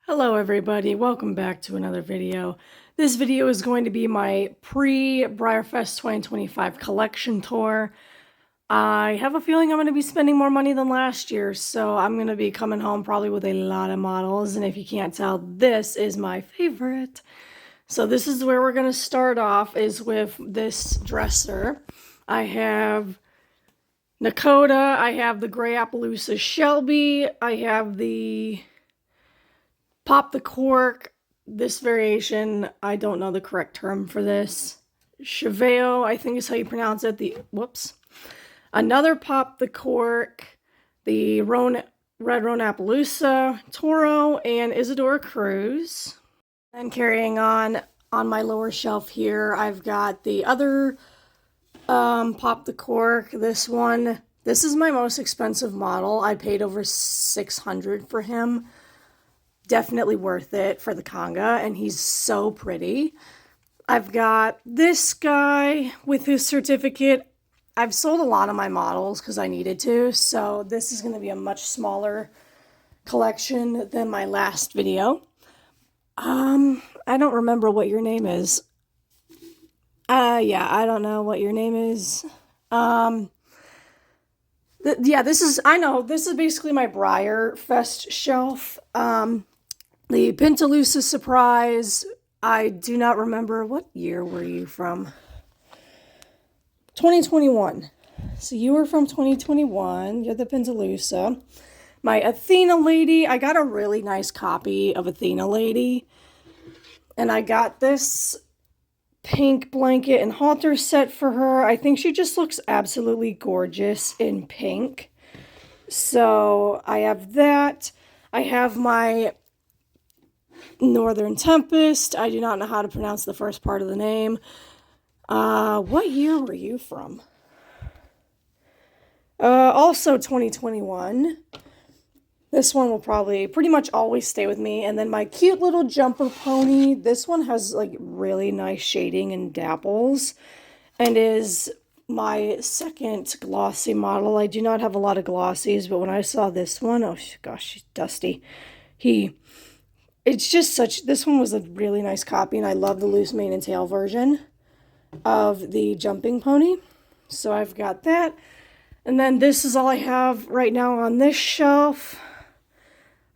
Hello everybody, welcome back to another video. This video is going to be my pre-Breyerfest 2025 collection tour. I have a feeling I'm going to be spending more money than last year, so I'm going to be coming home probably with a lot of models, and if you can't tell, this is my favorite. So this is where we're going to start off, is with this dresser. I have Nakota, I have the Gray Appaloosa Shelby, I have the Pop the Cork, this variation, I don't know the correct term for this. Cheveo, I think is how you pronounce it. Another Pop the Cork, the Red Roan Appaloosa, Toro, and Isadora Cruz. And carrying on my lower shelf here, I've got the other Pop the Cork. This is my most expensive model. I paid over $600 for him. Definitely worth it for the conga, and he's so pretty. I've got this guy with his certificate. I've sold a lot of my models because I needed to, so this is going to be a much smaller collection than my last video. I don't remember what your name is. Yeah, I don't know what your name is. This is basically my Breyerfest shelf. The Pintalusa Surprise, I do not remember. What year were you from? 2021. So you were from 2021. You're the Pintalusa. My Athena Lady, I got a really nice copy of Athena Lady. And I got this pink blanket and halter set for her. I think she just looks absolutely gorgeous in pink. So I have that. I have my Northern Tempest. I do not know how to pronounce the first part of the name. What year were you from? Also 2021. This one will probably pretty much always stay with me. And then my cute little jumper pony. This one has like really nice shading and dapples and is my second glossy model. I do not have a lot of glossies, but when I saw this one, oh gosh, she's dusty. This one was a really nice copy, and I love the loose mane and tail version of the jumping pony. So I've got that. And then this is all I have right now on this shelf.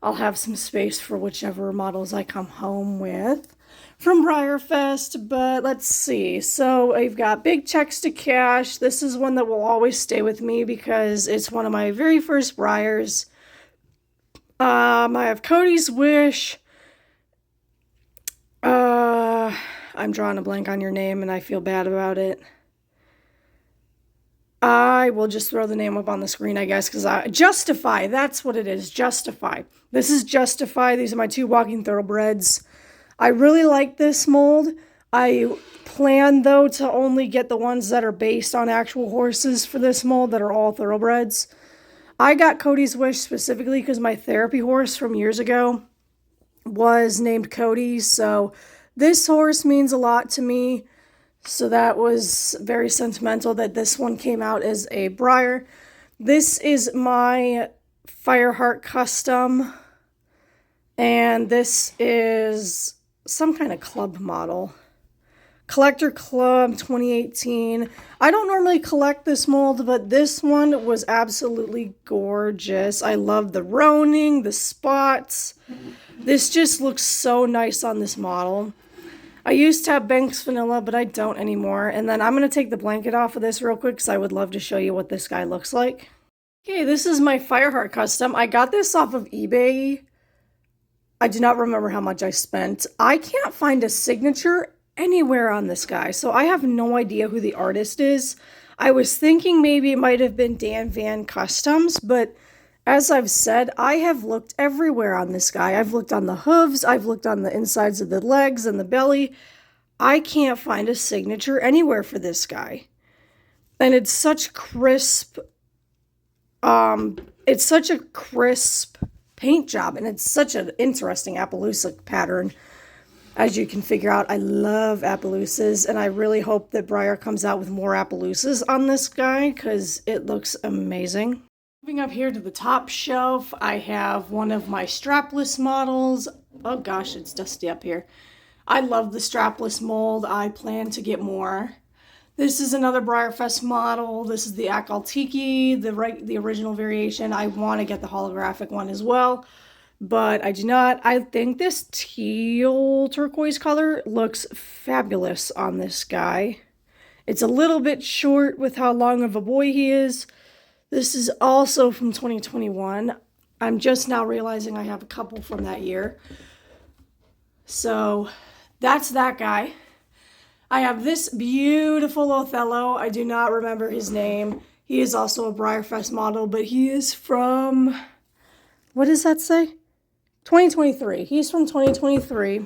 I'll have some space for whichever models I come home with from Breyerfest, but let's see. So I've got Big Checks to Cash. This is one that will always stay with me because it's one of my very first Breyers. I have Cody's Wish. I'm drawing a blank on your name and I feel bad about it. I will just throw the name up on the screen, I guess, because Justify, that's what it is, Justify. This is Justify. These are my two walking thoroughbreds. I really like this mold. I plan, though, to only get the ones that are based on actual horses for this mold that are all thoroughbreds. I got Cody's Wish specifically because my therapy horse from years ago was named Cody, so this horse means a lot to me. So that was very sentimental that this one came out as a Breyer. This is my Fireheart custom, and this is some kind of club model. Collector Club 2018. I don't normally collect this mold, but this one was absolutely gorgeous. I love the roaning, the spots. This just looks so nice on this model. I used to have Banks Vanilla, but I don't anymore. And then I'm going to take the blanket off of this real quick because I would love to show you what this guy looks like. Okay, this is my Fireheart custom. I got this off of eBay. I do not remember how much I spent. I can't find a signature anywhere on this guy, so I have no idea who the artist is. I was thinking maybe it might have been Dan Van Customs, but as I've said, I have looked everywhere on this guy. I've looked on the hooves, I've looked on the insides of the legs and the belly. I can't find a signature anywhere for this guy. And it's such crisp, paint job, and it's such an interesting Appaloosa pattern. As you can figure out, I love Appaloosas, and I really hope that Breyer comes out with more Appaloosas on this guy because it looks amazing. Moving up here to the top shelf, I have one of my strapless models. Oh gosh, it's dusty up here. I love the strapless mold. I plan to get more. This is another Breyerfest model. This is the Akaltiki, the original variation. I want to get the holographic one as well, but I do not. I think this teal turquoise color looks fabulous on this guy. It's a little bit short with how long of a boy he is. This is also from 2021. I'm just now realizing I have a couple from that year. So that's that guy. I have this beautiful Othello. I do not remember his name. He is also a Breyerfest model, but he is from, what does that say? 2023. He's from 2023.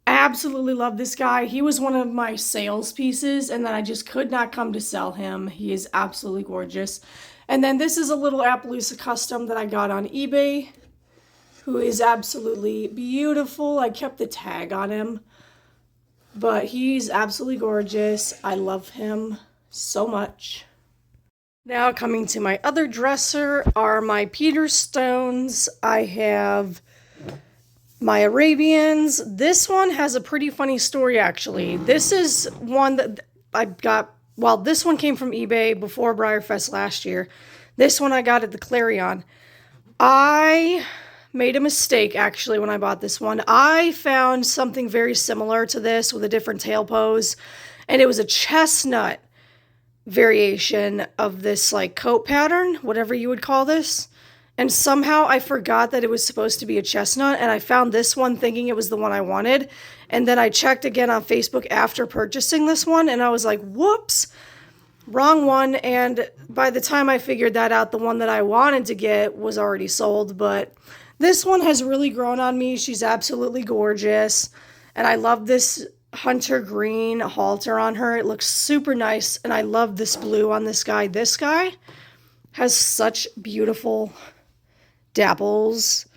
Absolutely love this guy. He was one of my sales pieces, and then I just could not come to sell him. He is absolutely gorgeous. And then this is a little Appaloosa custom that I got on eBay, who is absolutely beautiful. I kept the tag on him, but he's absolutely gorgeous. I love him so much. Now coming to my other dresser are my Peter Stones. I have my Arabians. This one has a pretty funny story, actually. This is one that I got, well, this one came from eBay before Breyerfest last year. This one I got at the Clarion. I made a mistake, actually, when I bought this one. I found something very similar to this with a different tail pose, and it was a chestnut variation of this, like, coat pattern, whatever you would call this. And somehow I forgot that it was supposed to be a chestnut, and I found this one thinking it was the one I wanted. And then I checked again on Facebook after purchasing this one, and I was like, whoops, wrong one. And by the time I figured that out, the one that I wanted to get was already sold. But this one has really grown on me. She's absolutely gorgeous. And I love this hunter green halter on her. It looks super nice. And I love this blue on this guy. This guy has such beautiful dapples.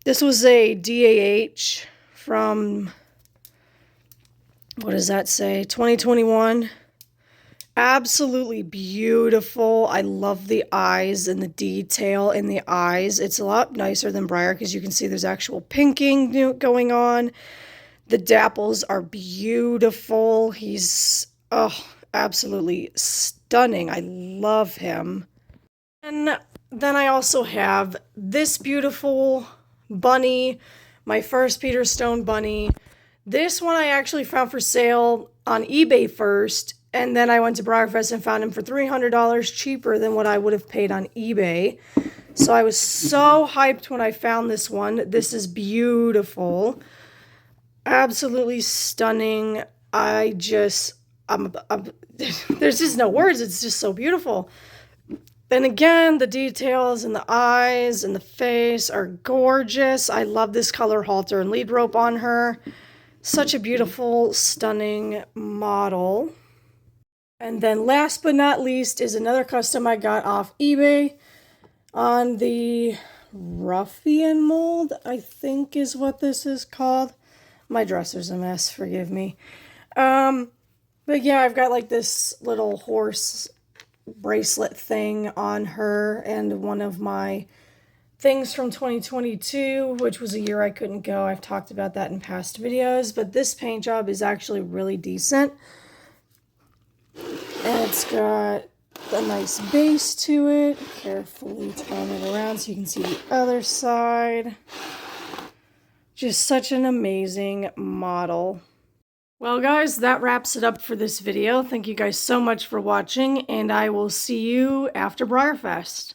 This was a DAH from, what does that say, 2021. Absolutely beautiful. I love the eyes and the detail in the eyes. It's a lot nicer than Breyer because you can see there's actual pinking going on. The dapples are beautiful. He's, oh, absolutely stunning. I love him. And then I also have this beautiful bunny, my first Peter Stone bunny. This one I actually found for sale on eBay first, and then I went to Breyerfest and found him for $300 cheaper than what I would have paid on eBay. So I was so hyped when I found this one. This is beautiful. Absolutely stunning. There's just no words. It's just so beautiful. Then again, the details in the eyes and the face are gorgeous. I love this color halter and lead rope on her. Such a beautiful, stunning model. And then last but not least is another custom I got off eBay on the Ruffian mold, I think is what this is called. My dresser's a mess, forgive me. But yeah, I've got like this little horse bracelet thing on her, and one of my things from 2022, which was a year I couldn't go. I've talked about that in past videos, but this paint job is actually really decent. And it's got a nice base to it. Carefully turn it around so you can see the other side. Just such an amazing model. Well, guys, that wraps it up for this video. Thank you guys so much for watching, and I will see you after Breyerfest.